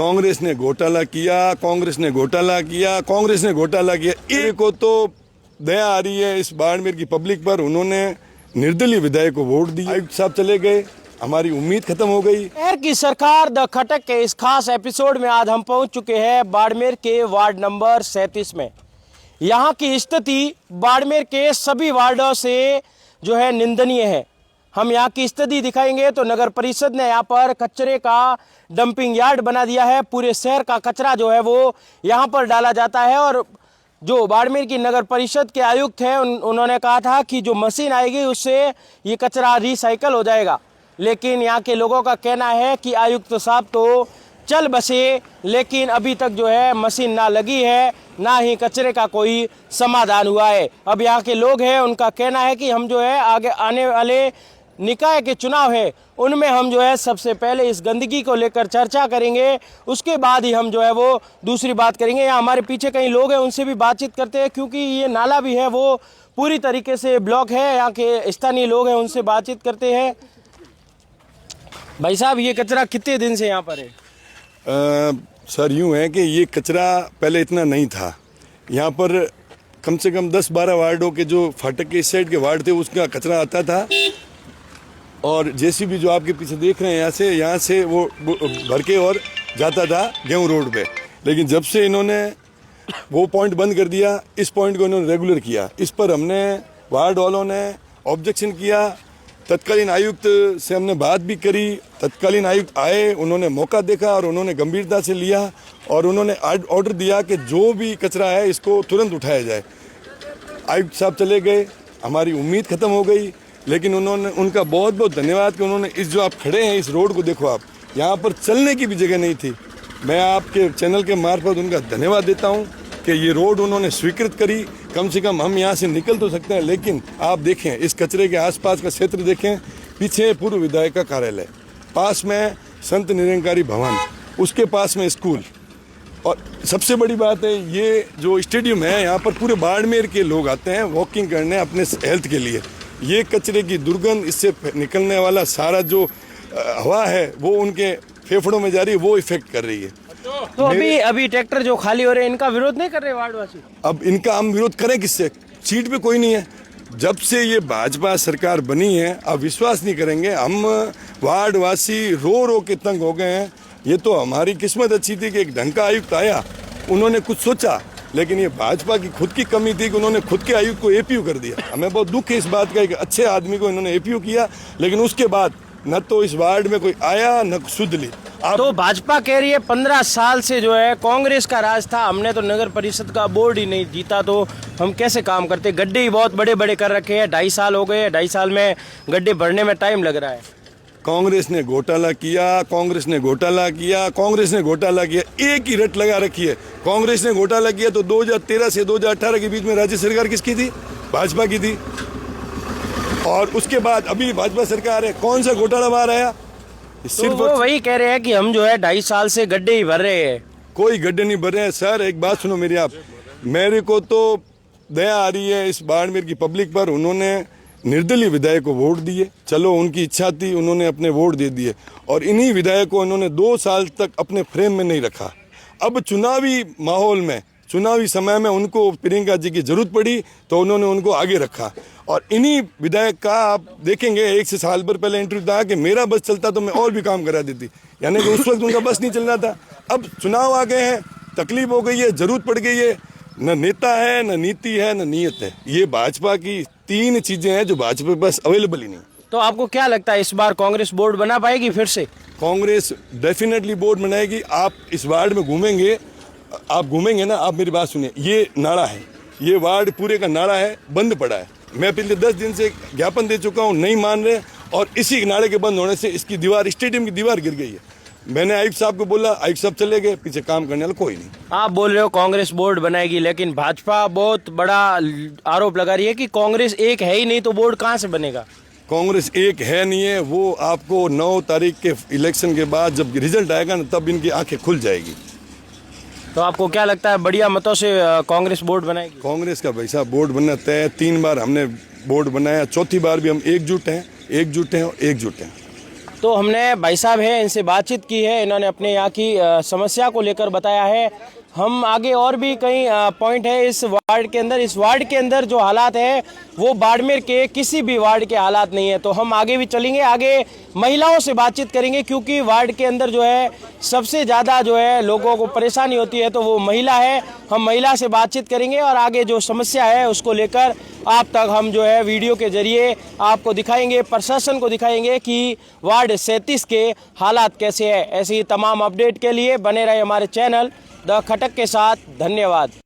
कांग्रेस ने घोटाला किया, कांग्रेस ने घोटाला किया, कांग्रेस ने घोटाला किया। एक को तो दया आ रही है इस बाड़मेर की पब्लिक पर। उन्होंने निर्दलीय विधायक को वोट दी, आयुक्त साहब चले गए, हमारी उम्मीद खत्म हो गई। शहर की सरकार द खटक के इस खास एपिसोड में आज हम पहुंच चुके हैं बाड़मेर के वार्ड नंबर 37 में। यहाँ की स्थिति बाड़मेर के सभी वार्डों से जो है निंदनीय है। हम यहाँ की स्थिति दिखाएंगे तो नगर परिषद ने यहाँ पर कचरे का डंपिंग यार्ड बना दिया है। पूरे शहर का कचरा जो है वो यहाँ पर डाला जाता है और जो बाड़मेर की नगर परिषद के आयुक्त हैं उन्होंने कहा था कि जो मशीन आएगी उससे ये कचरा रिसाइकल हो जाएगा। लेकिन यहाँ के लोगों का कहना है कि आयुक्त साहब तो चल बसे, लेकिन अभी तक जो है मशीन ना लगी है, ना ही कचरे का कोई समाधान हुआ है। अब यहाँ के लोग हैं उनका कहना है कि हम जो है आगे आने वाले निकाय के चुनाव है उनमें हम जो है सबसे पहले इस गंदगी को लेकर चर्चा करेंगे, उसके बाद ही हम जो है वो दूसरी बात करेंगे। यहाँ हमारे पीछे कई लोग हैं उनसे भी बातचीत करते हैं, क्योंकि ये नाला भी है वो पूरी तरीके से ब्लॉक है। यहाँ के स्थानीय लोग हैं उनसे बातचीत करते हैं। भाई साहब, ये कचरा कितने दिन से यहाँ पर है? सर यूँ है कि ये कचरा पहले इतना नहीं था। यहाँ पर कम से कम 10-12 वार्डों के जो फाटक के इस साइड के वार्ड थे उसका कचरा आता था, और जेसीबी जो आपके पीछे देख रहे हैं यहाँ से वो भर के और जाता था गेहूं रोड पे। लेकिन जब से इन्होंने वो पॉइंट बंद कर दिया, इस पॉइंट को इन्होंने रेगुलर किया। इस पर हमने वार्ड वालों ने ऑब्जेक्शन किया, तत्कालीन आयुक्त से हमने बात भी करी। तत्कालीन आयुक्त आए, उन्होंने मौका देखा और उन्होंने गंभीरता से लिया और उन्होंने ऑर्डर दिया कि जो भी कचरा है इसको तुरंत उठाया जाए। आयुक्त साहब चले गए, हमारी उम्मीद खत्म हो गई। लेकिन उन्होंने, उनका बहुत बहुत धन्यवाद कि उन्होंने इस जो आप खड़े हैं इस रोड को देखो, आप यहाँ पर चलने की भी जगह नहीं थी। मैं आपके चैनल के मार्फत उनका धन्यवाद देता हूँ कि ये रोड उन्होंने स्वीकृत करी। कम से कम हम यहाँ से निकल तो सकते हैं। लेकिन आप देखें इस कचरे के आसपास का क्षेत्र देखें, पीछे पूर्व विधायक का कार्यालय, पास में संत निरंकारी भवन, उसके पास में स्कूल, और सबसे बड़ी बात है ये जो स्टेडियम है यहाँ पर पूरे बाड़मेर के लोग आते हैं वॉकिंग करने अपने हेल्थ के लिए। ये कचरे की दुर्गंध, इससे निकलने वाला सारा जो हवा है वो उनके फेफड़ों में जा रही है, वो इफेक्ट कर रही है। तो अभी ट्रैक्टर जो खाली हो रहे हैं इनका विरोध नहीं कर रहे वार्डवासी? अब इनका हम विरोध करें किससे? सीट पे कोई नहीं है। जब से ये भाजपा सरकार बनी है, आप विश्वास नहीं करेंगे, हम वार्डवासी रो रो के तंग हो गए हैं। ये तो हमारी किस्मत अच्छी थी कि एक ढंग का आयुक्त आया, उन्होंने कुछ सोचा, लेकिन ये भाजपा की खुद की कमी थी कि उन्होंने खुद के आयुक्त को एपीयू कर दिया। हमें बहुत दुख है इस बात का कि अच्छे आदमी को इन्होंने एपीयू किया, लेकिन उसके बाद न तो इस वार्ड में कोई आया न सुध ली। तो भाजपा कह रही है 15 साल से जो है कांग्रेस का राज था, हमने तो नगर परिषद का बोर्ड ही नहीं जीता, तो हम कैसे काम करते? गड्ढे ही बहुत बड़े बड़े कर रखे हैं, 2.5 साल हो गए, 2.5 साल में गड्ढे भरने में टाइम लग रहा है। कांग्रेस ने घोटाला किया, कांग्रेस ने घोटाला किया, कांग्रेस ने घोटाला किया, एक ही रट लगा रखी है। कांग्रेस ने घोटाला किया तो 2013 से 2018 के बीच में राज्य सरकार किसकी थी? भाजपा की थी। और उसके बाद अभी भाजपा सरकार है, कौन सा घोटाला बाहर आया? सिर्फ तो वो वही कह रहे हैं कि हम जो है 2.5 साल से गड्ढे ही भर रहे हैं। कोई गड्ढे नहीं भर रहे हैं सर। एक बात सुनो मेरी, आप, मेरे को तो दया आ रही है इस बाड़मेर की पब्लिक पर। उन्होंने निर्दलीय विधायक को वोट दिए, चलो उनकी इच्छा थी, उन्होंने अपने वोट दे दिए, और इन्हीं विधायक को उन्होंने 2 साल तक अपने फ्रेम में नहीं रखा। अब चुनावी माहौल में, चुनावी समय में उनको प्रियंका जी की जरूरत पड़ी तो उन्होंने उनको आगे रखा। और इन्हीं विधायक का आप देखेंगे 1 से साल भर पहले इंटरव्यू था कि मेरा बस चलता तो मैं और भी काम करा देती, यानी कि उस वक्त उनका बस नहीं चल रहा था। अब चुनाव आ गए हैं, तकलीफ हो गई है, जरूरत पड़ गई है, न नेता है, न नीति है, न नीयत है। ये भाजपा की 3 चीजें हैं जो भाजपा के पास अवेलेबल ही नहीं। तो आपको क्या लगता है इस बार कांग्रेस बोर्ड बना पाएगी फिर से? कांग्रेस डेफिनेटली बोर्ड बनाएगी। आप इस वार्ड में घूमेंगे, आप घूमेंगे ना, आप मेरी बात सुनिए, ये नाला है, ये वार्ड पूरे का नाला है, बंद पड़ा है। मैं पिछले 10 दिन से ज्ञापन दे चुका हूँ, नहीं मान रहे, और इसी नाले के बंद होने से इसकी दीवार, स्टेडियम की दीवार गिर गई है। मैंने आयुक्त साहब को बोला, आयुक्त साहब चले गए, पीछे काम करने वाला कोई नहीं। आप बोल रहे हो कांग्रेस बोर्ड बनाएगी, लेकिन भाजपा बहुत बड़ा आरोप लगा रही है कि कांग्रेस एक है ही नहीं, तो बोर्ड कहाँ से बनेगा? कांग्रेस एक है नहीं है, वो आपको 9 तारीख के इलेक्शन के बाद जब रिजल्ट आएगा ना, तब इनकी आंखें खुल जाएगी। तो आपको क्या लगता है बढ़िया मतों से कांग्रेस बोर्ड बनाएगी? कांग्रेस का भाई साहब बोर्ड बनना तय है। 3 बार हमने बोर्ड बनाया, 4थी बार भी हम एकजुट हैं और एकजुट हैं। तो हमने भाई साहब है इनसे बातचीत की है, इन्होंने अपने यहाँ की समस्या को लेकर बताया है। हम आगे और भी कई पॉइंट है इस वार्ड के अंदर। इस वार्ड के अंदर जो हालात है वो बाड़मेर के किसी भी वार्ड के हालात नहीं है। तो हम आगे भी चलेंगे, आगे महिलाओं से बातचीत करेंगे, क्योंकि वार्ड के अंदर जो है सबसे ज़्यादा जो है लोगों को परेशानी होती है तो वो महिला है। हम महिला से बातचीत करेंगे और आगे जो समस्या है उसको लेकर आप तक हम जो है वीडियो के जरिए आपको दिखाएंगे, प्रशासन को दिखाएंगे कि वार्ड 37 के हालात कैसे है। ऐसी तमाम अपडेट के लिए बने रहे हमारे चैनल द खटक के साथ। धन्यवाद।